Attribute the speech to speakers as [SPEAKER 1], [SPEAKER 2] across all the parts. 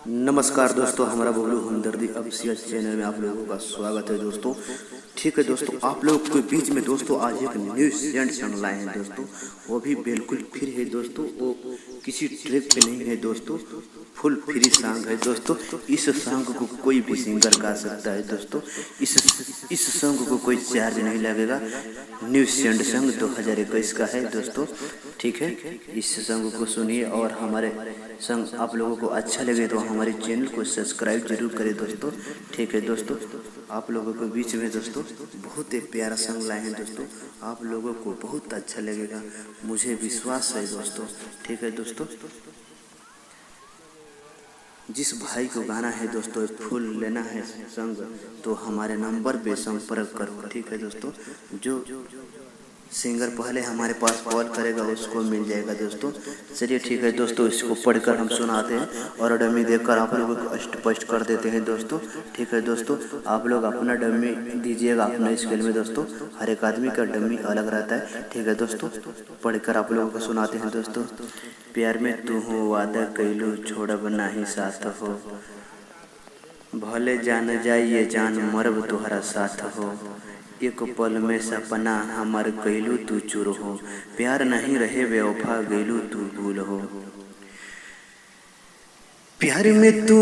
[SPEAKER 1] नमस्कार दोस्तों, हमारा बबलू हमदर्दी ऑफिशियल चैनल में आप लोगों का स्वागत है दोस्तों। ठीक है दोस्तों, आप लोगों के बीच में दोस्तों आज एक न्यू सेंट सॉन्ग लाए हैं दोस्तों। वो भी बिल्कुल फ्री है दोस्तों, वो किसी ट्रैक पे नहीं है दोस्तों, फुल फ्री सॉन्ग है दोस्तों। इस सॉन्ग को कोई भी सिंगर गा सकता है दोस्तों। इस सॉन्ग को कोई चार्ज नहीं लगेगा। न्यू सेंट सॉन्ग 2021 का है दोस्तों। ठीक है, इस सॉन्ग को सुनिए और हमारे सॉन्ग आप लोगों को अच्छा लगे तो हमारे चैनल को सब्सक्राइब जरूर करें दोस्तों। ठीक है दोस्तों, आप लोगों के बीच में दोस्तों बहुत ही प्यारा सॉन्ग लाए हैं दोस्तों। आप लोगों को बहुत अच्छा लगेगा, मुझे विश्वास है दोस्तों। ठीक है दोस्तों, जिस भाई को गाना है दोस्तों, फुल लेना है सॉन्ग तो हमारे नंबर पे संपर्क करो। ठीक है दोस्तों, जो सिंगर पहले हमारे पास कॉल करेगा उसको मिल जाएगा दोस्तों। चलिए ठीक है दोस्तों, इसको पढ़कर हम सुनाते हैं और डमी देखकर आप लोगों को स्पष्ट कर देते हैं दोस्तों। ठीक है दोस्तों, आप लोग अपना डमी दीजिएगा अपने स्केल में दोस्तों। हर एक आदमी का डमी अलग रहता है। ठीक है दोस्तों, पढ़कर आप लोगों को सुनाते हैं दोस्तों। प्यार में तू हो वादा कैलू छोड़ब नाही साथ हो, भले जान जाइए जान मरब तुहरा साथ हो, एक पल में सपना हमार गैलू तू चूर हो, प्यार नहीं रहे बेवफा गैलू तू भूल हो। प्यार में तू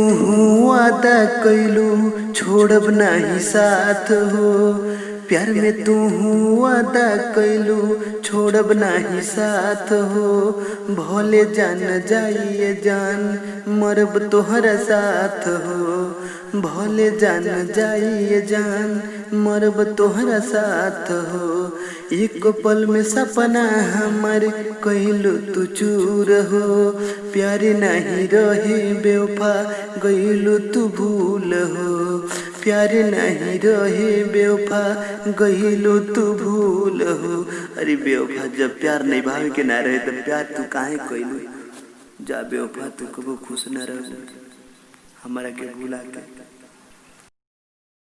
[SPEAKER 1] वादा कैलू छोड़ब नहीं साथ हो, प्यार में तू वादा कैलू छोड़ब नहीं साथ हो, भले जान जाइए जान मरब तोहरा साथ हो, भले जान जाइए जान मरब तोहरा साथ हो, एक पल में सपना हमार कैलू तू चूर हो, प्यार नहीं रहे बेवफा गैलू तू भूल हो, प्यार नहीं रहे बेवफा गैलू तू भूल हो। अरे बेवफा, जब प्यार निभावे के ना रहे तब प्यार तू काहे कैलू? जा बेवफा, तू कबो खुश न रह हमारा के भूला के।